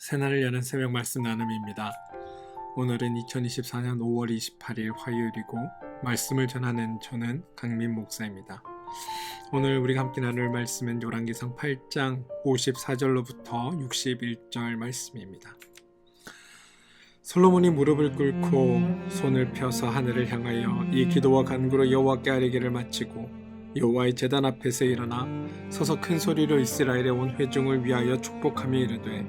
새날을 여는 새벽 말씀 나눔입니다. 오늘은 2024년 5월 28일 화요일이고 말씀을 전하는 저는 강민 목사입니다. 오늘 우리가 함께 나눌 말씀은 열왕기상 8장 54절로부터 61절 말씀입니다. 솔로몬이 무릎을 꿇고 손을 펴서 하늘을 향하여 이 기도와 간구로 여호와께 아뢰기를 마치고 여호와의 제단 앞에서 일어나 서서 큰 소리로 이스라엘의 온 회중을 위하여 축복하며 이르되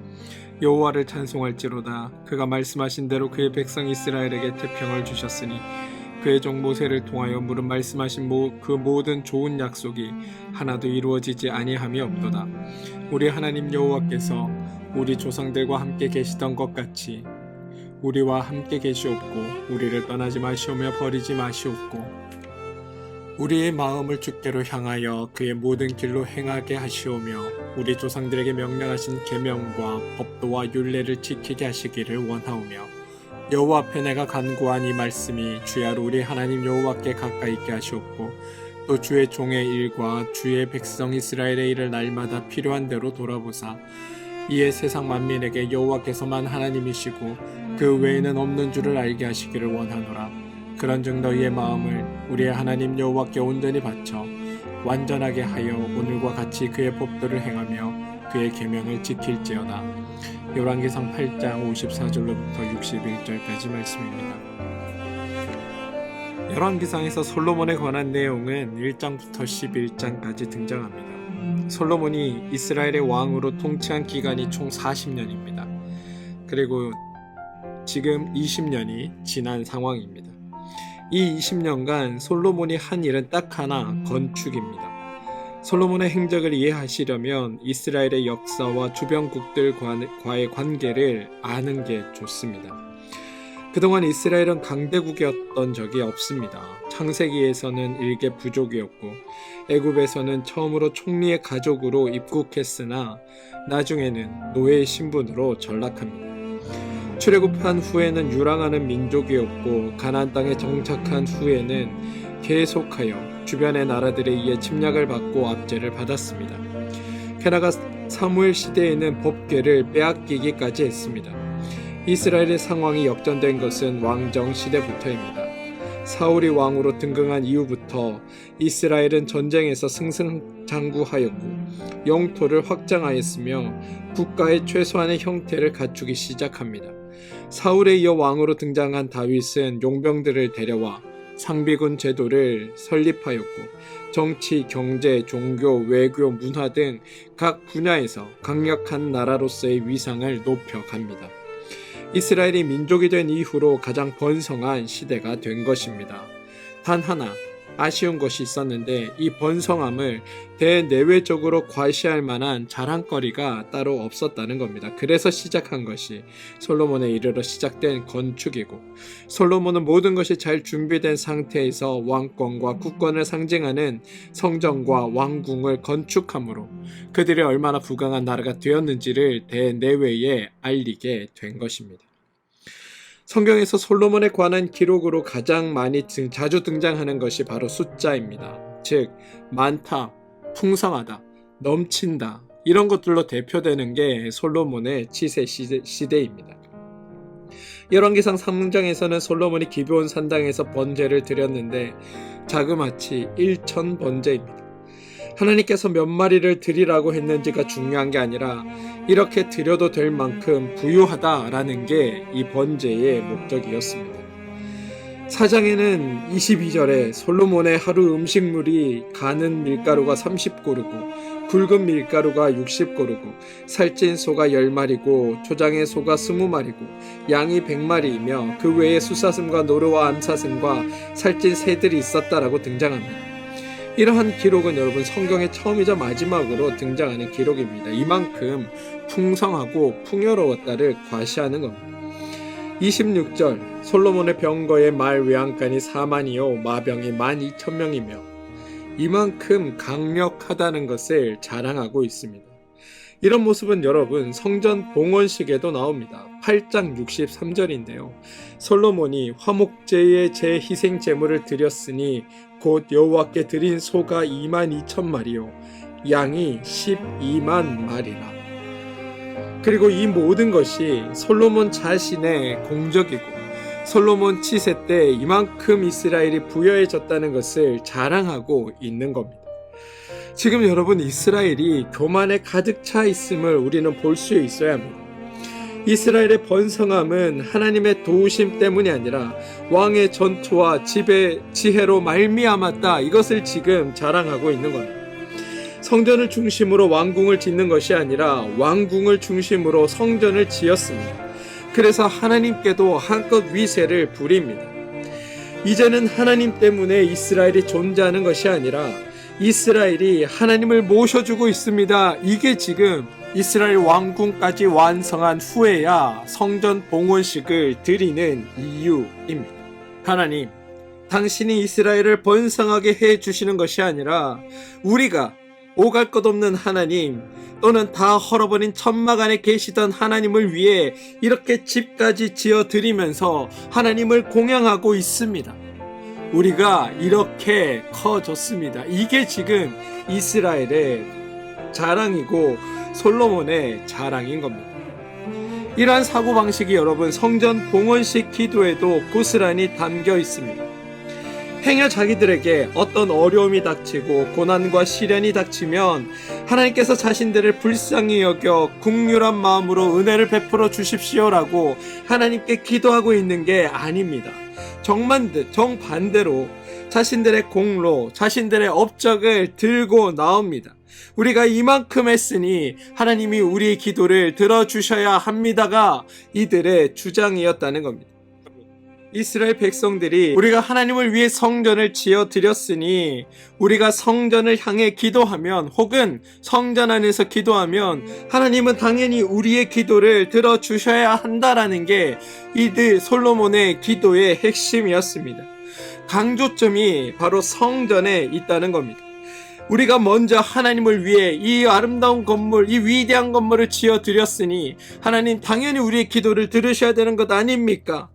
여호와를 찬송할지로다. 그가 말씀하신 대로 그의 백성 이스라엘에게 태평을 주셨으니 그의 종 모세를 통하여 물은 말씀하신 그 모든 좋은 약속이 하나도 이루어지지 아니함이 없도다. 우리 하나님 여호와께서 우리 조상들과 함께 계시던 것 같이 우리와 함께 계시옵고 우리를 떠나지 마시오며 버리지 마시옵고 우리의 마음을 주께로 향하여 그의 모든 길로 행하게 하시오며 우리 조상들에게 명령하신 계명과 법도와 율례를 지키게 하시기를 원하오며 여호와 앞에 내가 간구한 이 말씀이 주야로 우리 하나님 여호와께 가까이 있게 하시옵고 또 주의 종의 일과 주의 백성 이스라엘의 일을 날마다 필요한 대로 돌아보사 이에 세상 만민에게 여호와께서만 하나님이시고 그 외에는 없는 줄을 알게 하시기를 원하노라. 그런즉 너희의 마음을 우리의 하나님 여호와께 온전히 바쳐 완전하게 하여 오늘과 같이 그의 법도를 행하며 그의 계명을 지킬지어다. 열왕기상 8장 54절로부터 61절까지 말씀입니다. 열왕기상에서 솔로몬에 관한 내용은 1장부터 11장까지 등장합니다. 솔로몬이 이스라엘의 왕으로 통치한 기간이 총 40년입니다. 그리고 지금 20년이 지난 상황입니다. 이 20년간 솔로몬이 한 일은 딱 하나, 건축입니다. 솔로몬의 행적을 이해하시려면 이스라엘의 역사와 주변국들과의 관계를 아는 게 좋습니다. 그동안 이스라엘은 강대국이었던 적이 없습니다. 창세기에서는 일개 부족이었고 애굽에서는 처음으로 총리의 가족으로 입국했으나 나중에는 노예의 신분으로 전락합니다. 출애굽한 후에는 유랑하는 민족이었고 가나안 땅에 정착한 후에는 계속하여 주변의 나라들에 의해 침략을 받고 압제를 받았습니다. 게다가 사무엘 시대에는 법궤를 빼앗기기까지 했습니다. 이스라엘의 상황이 역전된 것은 왕정 시대부터입니다. 사울이 왕으로 등극한 이후부터 이스라엘은 전쟁에서 승승장구하였고 영토를 확장하였으며 국가의 최소한의 형태를 갖추기 시작합니다. 사울에 이어 왕으로 등장한 다윗은 용병들을 데려와 상비군 제도를 설립하였고 정치, 경제, 종교, 외교, 문화 등 각 분야에서 강력한 나라로서의 위상을 높여갑니다. 이스라엘이 민족이 된 이후로 가장 번성한 시대가 된 것입니다. 단 하나 아쉬운 것이 있었는데 이 번성함을 대내외적으로 과시할 만한 자랑거리가 따로 없었다는 겁니다. 그래서 시작한 것이 솔로몬에 이르러 시작된 건축이고 솔로몬은 모든 것이 잘 준비된 상태에서 왕권과 국권을 상징하는 성전과 왕궁을 건축함으로 그들이 얼마나 부강한 나라가 되었는지를 대내외에 알리게 된 것입니다. 성경에서 솔로몬에 관한 기록으로 가장 많이 자주 등장하는 것이 바로 숫자입니다. 즉 많다, 풍성하다, 넘친다 이런 것들로 대표되는 게 솔로몬의 치세 시대입니다. 열왕기상 3장에서는 솔로몬이 기브온 산당에서 번제를 드렸는데 자그마치 1000번제입니다. 하나님께서 몇 마리를 드리라고 했는지가 중요한 게 아니라 이렇게 드려도 될 만큼 부유하다라는 게 이 번제의 목적이었습니다. 4장에는 22절에 솔로몬의 하루 음식물이 가는 밀가루가 30고르고 굵은 밀가루가 60고르고 살찐 소가 10마리고 초장의 소가 20마리고 양이 100마리이며 그 외에 숫사슴과 노루와 암사슴과 살찐 새들이 있었다라고 등장합니다. 이러한 기록은 여러분 성경의 처음이자 마지막으로 등장하는 기록입니다. 이만큼 풍성하고 풍요로웠다를 과시하는 겁니다. 26절 솔로몬의 병거의 말 외양간이 4만이요 마병이 12,000명이며 이만큼 강력하다는 것을 자랑하고 있습니다. 이런 모습은 여러분 성전 봉헌식에도 나옵니다. 8장 63절인데요. 솔로몬이 화목제의 제 희생 제물을 드렸으니 곧 여호와께 드린 소가 22,000마리요 양이 12만 마리라. 그리고 이 모든 것이 솔로몬 자신의 공적이고 솔로몬 치세 때 이만큼 이스라엘이 부여해졌다는 것을 자랑하고 있는 겁니다. 지금 여러분, 이스라엘이 교만에 가득 차 있음을 우리는 볼 수 있어야 합니다. 이스라엘의 번성함은 하나님의 도우심 때문이 아니라 왕의 전투와 지혜로 말미암았다, 이것을 지금 자랑하고 있는 겁니다. 성전을 중심으로 왕궁을 짓는 것이 아니라 왕궁을 중심으로 성전을 지었습니다. 그래서 하나님께도 한껏 위세를 부립니다. 이제는 하나님 때문에 이스라엘이 존재하는 것이 아니라 이스라엘이 하나님을 모셔주고 있습니다. 이게 지금 이스라엘 왕궁까지 완성한 후에야 성전 봉헌식을 드리는 이유입니다. 하나님, 당신이 이스라엘을 번성하게 해주시는 것이 아니라 우리가 오갈 것 없는 하나님, 또는 다 헐어버린 천막 안에 계시던 하나님을 위해 이렇게 집까지 지어드리면서 하나님을 공양하고 있습니다. 우리가 이렇게 커졌습니다. 이게 지금 이스라엘의 자랑이고 솔로몬의 자랑인 겁니다. 이러한 사고방식이 여러분, 성전 봉헌식 기도에도 고스란히 담겨 있습니다. 행여 자기들에게 어떤 어려움이 닥치고 고난과 시련이 닥치면 하나님께서 자신들을 불쌍히 여겨 긍휼한 마음으로 은혜를 베풀어 주십시오라고 하나님께 기도하고 있는 게 아닙니다. 정반대로 자신들의 공로, 자신들의 업적을 들고 나옵니다. 우리가 이만큼 했으니 하나님이 우리의 기도를 들어주셔야 합니다가 이들의 주장이었다는 겁니다. 이스라엘 백성들이 우리가 하나님을 위해 성전을 지어 드렸으니 우리가 성전을 향해 기도하면, 혹은 성전 안에서 기도하면 하나님은 당연히 우리의 기도를 들어주셔야 한다라는 게 이들 솔로몬의 기도의 핵심이었습니다. 강조점이 바로 성전에 있다는 겁니다. 우리가 먼저 하나님을 위해 이 아름다운 건물, 이 위대한 건물을 지어 드렸으니 하나님 당연히 우리의 기도를 들으셔야 되는 것 아닙니까?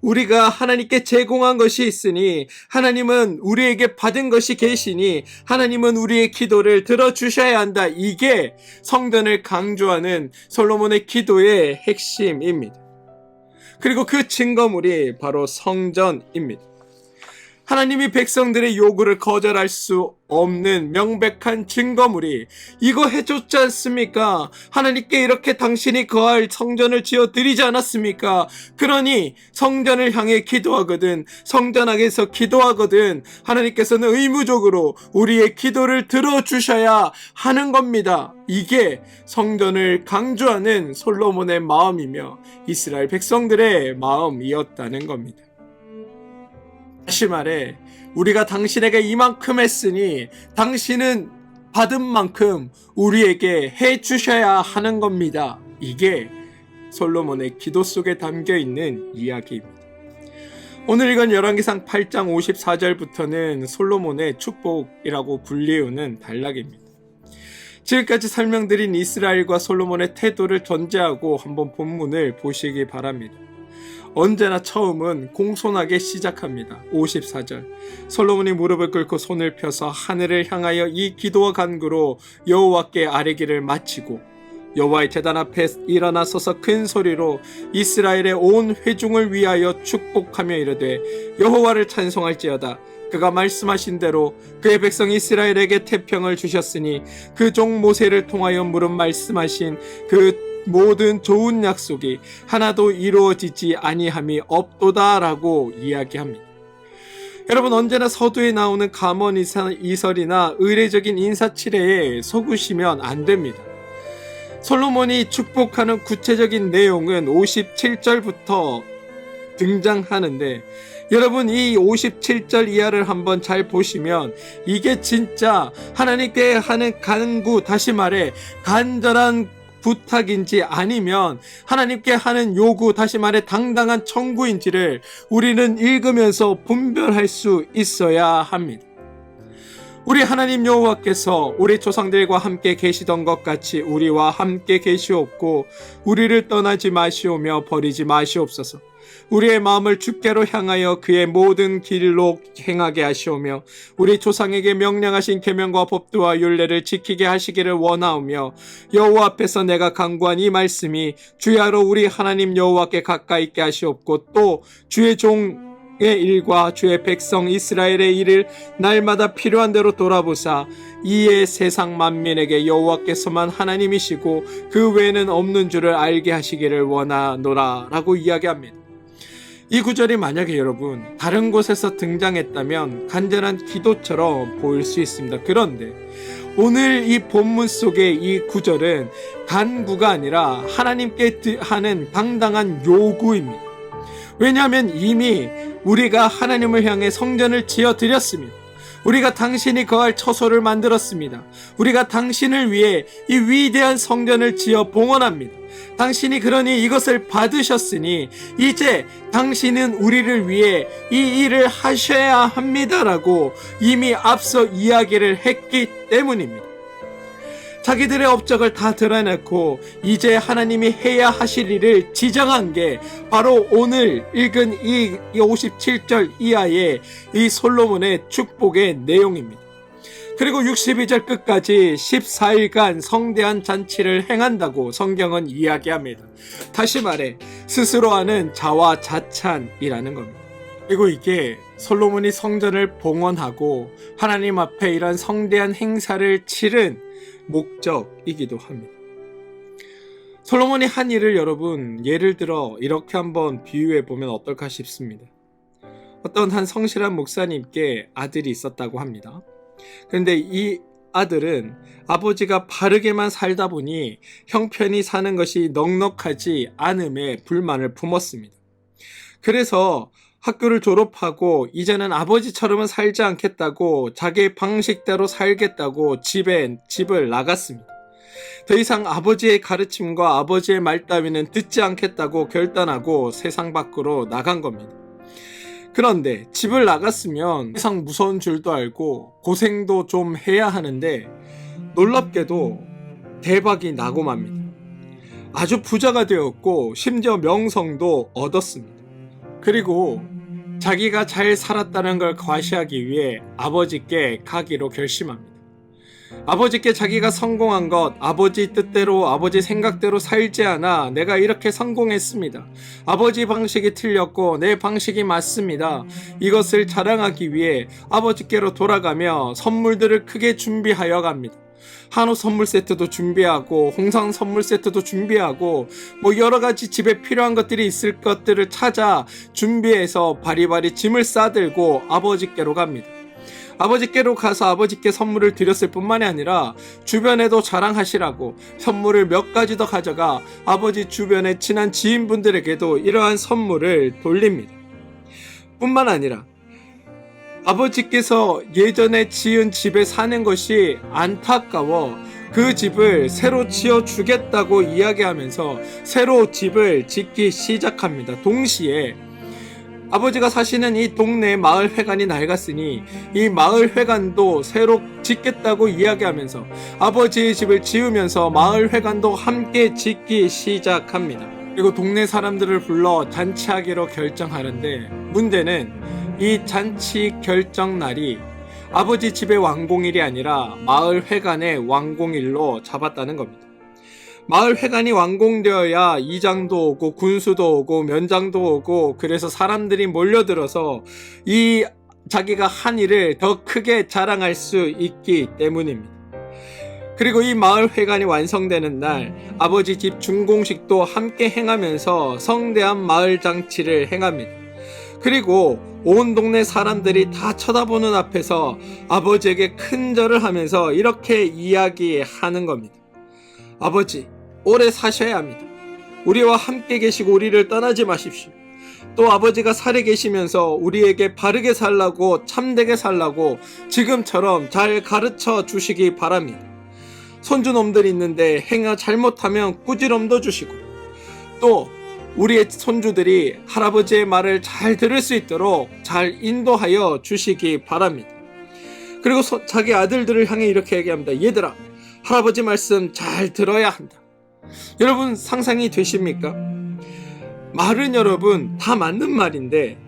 우리가 하나님께 제공한 것이 있으니 하나님은 우리에게 받은 것이 계시니 하나님은 우리의 기도를 들어주셔야 한다. 이게 성전을 강조하는 솔로몬의 기도의 핵심입니다. 그리고 그 증거물이 바로 성전입니다. 하나님이 백성들의 요구를 거절할 수 없는 명백한 증거물이 이거 해줬지 않습니까? 하나님께 이렇게 당신이 거할 성전을 지어 드리지 않았습니까? 그러니 성전을 향해 기도하거든, 성전 안에서 기도하거든 하나님께서는 의무적으로 우리의 기도를 들어주셔야 하는 겁니다. 이게 성전을 강조하는 솔로몬의 마음이며 이스라엘 백성들의 마음이었다는 겁니다. 다시 말해, 우리가 당신에게 이만큼 했으니 당신은 받은 만큼 우리에게 해주셔야 하는 겁니다. 이게 솔로몬의 기도 속에 담겨있는 이야기입니다. 오늘 읽은 열왕기상 8장 54절부터는 솔로몬의 축복이라고 불리우는 단락입니다. 지금까지 설명드린 이스라엘과 솔로몬의 태도를 전제하고 한번 본문을 보시기 바랍니다. 언제나 처음은 공손하게 시작합니다. 54절, 솔로몬이 무릎을 꿇고 손을 펴서 하늘을 향하여 이 기도와 간구로 여호와께 아뢰기를 마치고 여호와의 제단 앞에 일어나 서서 큰 소리로 이스라엘의 온 회중을 위하여 축복하며 이르되 여호와를 찬송할지어다. 그가 말씀하신 대로 그의 백성 이스라엘에게 태평을 주셨으니 그 종 모세를 통하여 물은 말씀하신 그 모든 좋은 약속이 하나도 이루어지지 아니함이 없도다라고 이야기합니다. 여러분, 언제나 서두에 나오는 감언 이설이나 의례적인 인사치레에 속으시면 안 됩니다. 솔로몬이 축복하는 구체적인 내용은 57절부터 등장하는데, 여러분 이 57절 이하를 한번 잘 보시면 이게 진짜 하나님께 하는 간구, 다시 말해 간절한 부탁인지 아니면 하나님께 하는 요구, 다시 말해 당당한 청구인지를 우리는 읽으면서 분별할 수 있어야 합니다. 우리 하나님 여호와께서 우리 조상들과 함께 계시던 것 같이 우리와 함께 계시옵고 우리를 떠나지 마시오며 버리지 마시옵소서. 우리의 마음을 주께로 향하여 그의 모든 길로 행하게 하시오며 우리 조상에게 명령하신 계명과 법도와 율례를 지키게 하시기를 원하오며 여호와 앞에서 내가 간구한 이 말씀이 주야로 우리 하나님 여호와께 가까이 있게 하시옵고 또 주의 종의 일과 주의 백성 이스라엘의 일을 날마다 필요한 대로 돌아보사 이에 세상 만민에게 여호와께서만 하나님이시고 그 외에는 없는 줄을 알게 하시기를 원하노라 라고 이야기합니다. 이 구절이 만약에 여러분 다른 곳에서 등장했다면 간절한 기도처럼 보일 수 있습니다. 그런데 오늘 이 본문 속의 이 구절은 간구가 아니라 하나님께 하는 당당한 요구입니다. 왜냐하면 이미 우리가 하나님을 향해 성전을 지어드렸습니다. 우리가 당신이 거할 처소를 만들었습니다. 우리가 당신을 위해 이 위대한 성전을 지어 봉헌합니다. 당신이 그러니 이것을 받으셨으니 이제 당신은 우리를 위해 이 일을 하셔야 합니다라고 이미 앞서 이야기를 했기 때문입니다. 자기들의 업적을 다 드러내고 이제 하나님이 해야 하실 일을 지정한 게 바로 오늘 읽은 이 57절 이하의 이 솔로몬의 축복의 내용입니다. 그리고 62절 끝까지 14일간 성대한 잔치를 행한다고 성경은 이야기합니다. 다시 말해 스스로 하는 자화자찬이라는 겁니다. 그리고 이게 솔로몬이 성전을 봉헌하고 하나님 앞에 이런 성대한 행사를 치른 목적이기도 합니다. 솔로몬이 한 일을 여러분 예를 들어 이렇게 한번 비유해 보면 어떨까 싶습니다. 어떤 한 성실한 목사님께 아들이 있었다고 합니다. 그런데 이 아들은 아버지가 바르게만 살다 보니 형편이 사는 것이 넉넉하지 않음에 불만을 품었습니다. 그래서 학교를 졸업하고 이제는 아버지처럼은 살지 않겠다고 자기의 방식대로 살겠다고 집을 나갔습니다. 더 이상 아버지의 가르침과 아버지의 말 따위는 듣지 않겠다고 결단하고 세상 밖으로 나간 겁니다. 그런데 집을 나갔으면 세상 무서운 줄도 알고 고생도 좀 해야 하는데 놀랍게도 대박이 나고 맙니다. 아주 부자가 되었고 심지어 명성도 얻었습니다. 그리고 자기가 잘 살았다는 걸 과시하기 위해 아버지께 가기로 결심합니다. 아버지께 자기가 성공한 것, 아버지 뜻대로 아버지 생각대로 살지 않아 내가 이렇게 성공했습니다. 아버지 방식이 틀렸고 내 방식이 맞습니다. 이것을 자랑하기 위해 아버지께로 돌아가며 선물들을 크게 준비하여 갑니다. 한우 선물 세트도 준비하고 홍상 선물 세트도 준비하고 여러가지 집에 필요한 것들이 있을 것들을 찾아 준비해서 바리바리 짐을 싸들고 아버지께로 갑니다. 아버지께로 가서 아버지께 선물을 드렸을 뿐만이 아니라 주변에도 자랑하시라고 선물을 몇 가지 더 가져가 아버지 주변의 친한 지인분들에게도 이러한 선물을 돌립니다. 뿐만 아니라 아버지께서 예전에 지은 집에 사는 것이 안타까워 그 집을 새로 지어주겠다고 이야기하면서 새로 집을 짓기 시작합니다. 동시에 아버지가 사시는 이 동네에 마을회관이 낡았으니 이 마을회관도 새로 짓겠다고 이야기하면서 아버지의 집을 지으면서 마을회관도 함께 짓기 시작합니다. 그리고 동네 사람들을 불러 잔치하기로 결정하는데 문제는 이 잔치 결정 날이 아버지 집의 완공일이 아니라 마을회관의 완공일로 잡았다는 겁니다. 마을회관이 완공되어야 이장도 오고 군수도 오고 면장도 오고 그래서 사람들이 몰려들어서 이 자기가 한 일을 더 크게 자랑할 수 있기 때문입니다. 그리고 이 마을회관이 완성되는 날 아버지 집 준공식도 함께 행하면서 성대한 마을잔치를 행합니다. 그리고 온 동네 사람들이 다 쳐다보는 앞에서 아버지에게 큰절을 하면서 이렇게 이야기하는 겁니다. 아버지, 오래 사셔야 합니다. 우리와 함께 계시고 우리를 떠나지 마십시오. 또 아버지가 살에 계시면서 우리에게 바르게 살라고 참되게 살라고 지금처럼 잘 가르쳐 주시기 바랍니다. 손주놈들이 있는데 행여 잘못하면 꾸지럼도 주시고 또 우리의 손주들이 할아버지의 말을 잘 들을 수 있도록 잘 인도하여 주시기 바랍니다. 그리고 자기 아들들을 향해 이렇게 얘기합니다. 얘들아, 할아버지 말씀 잘 들어야 한다. 여러분 상상이 되십니까? 말은 여러분 다 맞는 말인데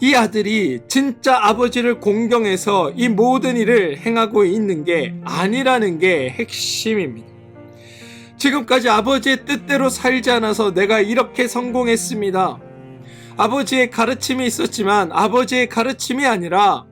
이 아들이 진짜 아버지를 공경해서 이 모든 일을 행하고 있는 게 아니라는 게 핵심입니다. 지금까지 아버지의 뜻대로 살지 않아서 내가 이렇게 성공했습니다. 아버지의 가르침이 있었지만 아버지의 가르침이 아니라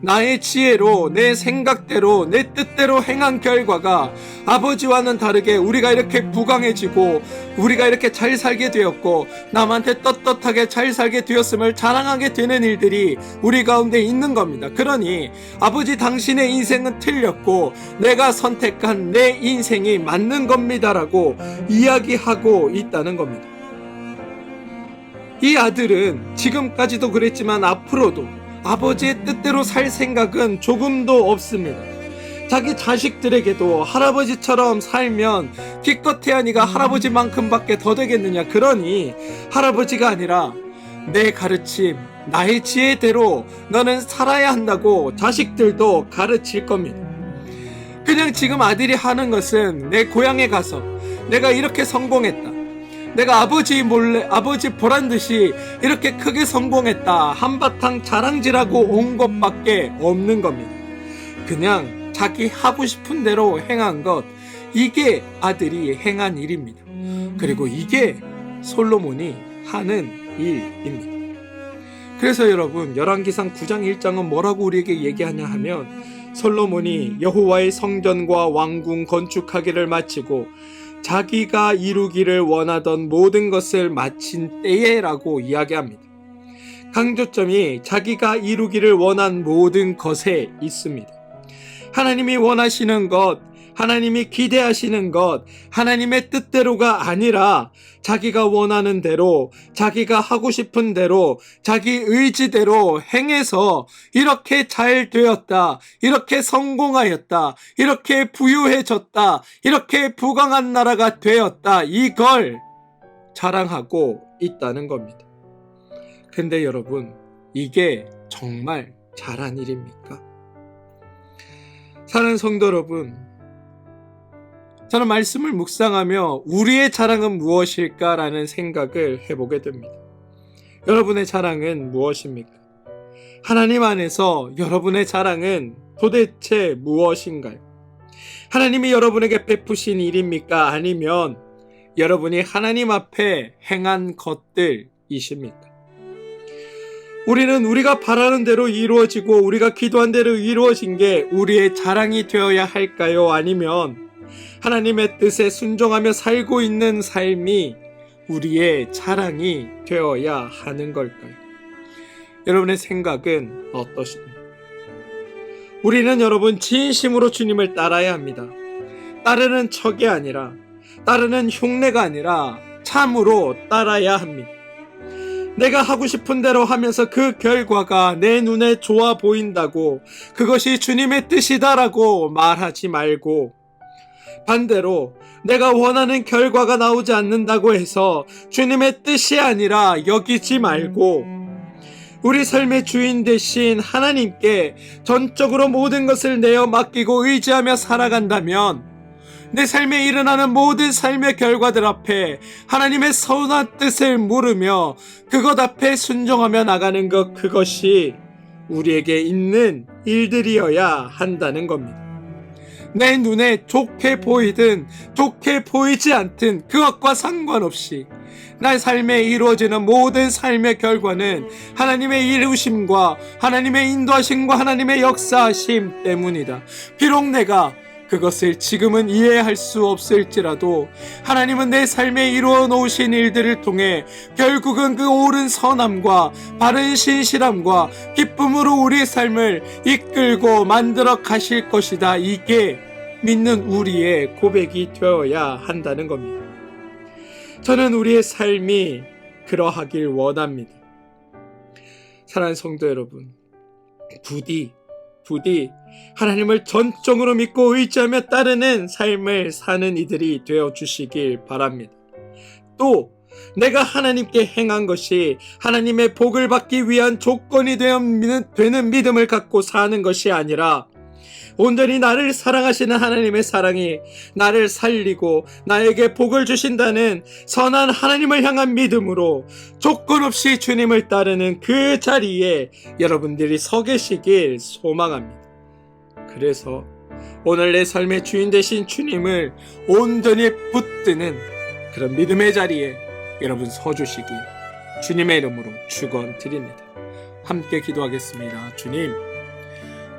나의 지혜로 내 생각대로 내 뜻대로 행한 결과가 아버지와는 다르게 우리가 이렇게 부강해지고 우리가 이렇게 잘 살게 되었고 남한테 떳떳하게 잘 살게 되었음을 자랑하게 되는 일들이 우리 가운데 있는 겁니다. 그러니 아버지 당신의 인생은 틀렸고 내가 선택한 내 인생이 맞는 겁니다라고 이야기하고 있다는 겁니다. 이 아들은 지금까지도 그랬지만 앞으로도 아버지의 뜻대로 살 생각은 조금도 없습니다. 자기 자식들에게도 할아버지처럼 살면 기껏해야 네가 할아버지만큼밖에 더 되겠느냐. 그러니 할아버지가 아니라 내 가르침, 나의 지혜대로 너는 살아야 한다고 자식들도 가르칠 겁니다. 그냥 지금 아들이 하는 것은 내 고향에 가서 내가 이렇게 성공했다, 내가 아버지 몰래 아버지 보란 듯이 이렇게 크게 성공했다, 한바탕 자랑질하고 온 것밖에 없는 겁니다. 그냥 자기 하고 싶은 대로 행한 것, 이게 아들이 행한 일입니다. 그리고 이게 솔로몬이 하는 일입니다. 그래서 여러분 열왕기상 9장 1장은 뭐라고 우리에게 얘기하냐 하면 솔로몬이 여호와의 성전과 왕궁 건축하기를 마치고 자기가 이루기를 원하던 모든 것을 마친 때에라고 이야기합니다. 강조점이 자기가 이루기를 원한 모든 것에 있습니다. 하나님이 원하시는 것, 하나님이 기대하시는 것, 하나님의 뜻대로가 아니라 자기가 원하는 대로, 자기가 하고 싶은 대로, 자기 의지대로 행해서 이렇게 잘 되었다, 이렇게 성공하였다, 이렇게 부유해졌다, 이렇게 부강한 나라가 되었다, 이걸 자랑하고 있다는 겁니다. 근데 여러분, 이게 정말 잘한 일입니까? 사랑하는 성도 여러분, 저는 말씀을 묵상하며 우리의 자랑은 무엇일까라는 생각을 해보게 됩니다. 여러분의 자랑은 무엇입니까? 하나님 안에서 여러분의 자랑은 도대체 무엇인가요? 하나님이 여러분에게 베푸신 일입니까? 아니면 여러분이 하나님 앞에 행한 것들이십니까? 우리는 우리가 바라는 대로 이루어지고 우리가 기도한 대로 이루어진 게 우리의 자랑이 되어야 할까요? 아니면 하나님의 뜻에 순종하며 살고 있는 삶이 우리의 자랑이 되어야 하는 걸까요? 여러분의 생각은 어떠십니까? 우리는 여러분 진심으로 주님을 따라야 합니다. 따르는 척이 아니라, 따르는 흉내가 아니라 참으로 따라야 합니다. 내가 하고 싶은 대로 하면서 그 결과가 내 눈에 좋아 보인다고 그것이 주님의 뜻이다라고 말하지 말고, 반대로 내가 원하는 결과가 나오지 않는다고 해서 주님의 뜻이 아니라 여기지 말고 우리 삶의 주인 되신 하나님께 전적으로 모든 것을 내어 맡기고 의지하며 살아간다면 내 삶에 일어나는 모든 삶의 결과들 앞에 하나님의 선한 뜻을 물으며 그것 앞에 순종하며 나가는 것, 그것이 우리에게 있는 일들이어야 한다는 겁니다. 내 눈에 좋게 보이든 좋게 보이지 않든 그것과 상관없이 내 삶에 이루어지는 모든 삶의 결과는 하나님의 이루심과 하나님의 인도하심과 하나님의 역사하심 때문이다. 비록 내가 그것을 지금은 이해할 수 없을지라도 하나님은 내 삶에 이루어 놓으신 일들을 통해 결국은 그 옳은 선함과 바른 신실함과 기쁨으로 우리의 삶을 이끌고 만들어 가실 것이다. 이게 믿는 우리의 고백이 되어야 한다는 겁니다. 저는 우리의 삶이 그러하길 원합니다. 사랑하는 성도 여러분, 부디 하나님을 전적으로 믿고 의지하며 따르는 삶을 사는 이들이 되어 주시길 바랍니다. 또 내가 하나님께 행한 것이 하나님의 복을 받기 위한 조건이 되는 믿음을 갖고 사는 것이 아니라 온전히 나를 사랑하시는 하나님의 사랑이 나를 살리고 나에게 복을 주신다는 선한 하나님을 향한 믿음으로 조건 없이 주님을 따르는 그 자리에 여러분들이 서 계시길 소망합니다. 그래서 오늘 내 삶의 주인 되신 주님을 온전히 붙드는 그런 믿음의 자리에 여러분 서주시길 주님의 이름으로 축원드립니다. 함께 기도하겠습니다. 주님,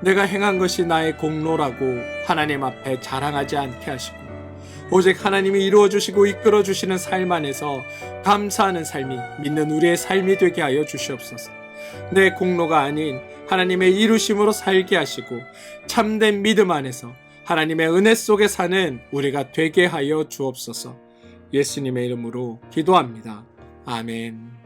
내가 행한 것이 나의 공로라고 하나님 앞에 자랑하지 않게 하시고 오직 하나님이 이루어주시고 이끌어주시는 삶 안에서 감사하는 삶이 믿는 우리의 삶이 되게 하여 주시옵소서. 내 공로가 아닌 하나님의 이루심으로 살게 하시고 참된 믿음 안에서 하나님의 은혜 속에 사는 우리가 되게 하여 주옵소서. 예수님의 이름으로 기도합니다. 아멘.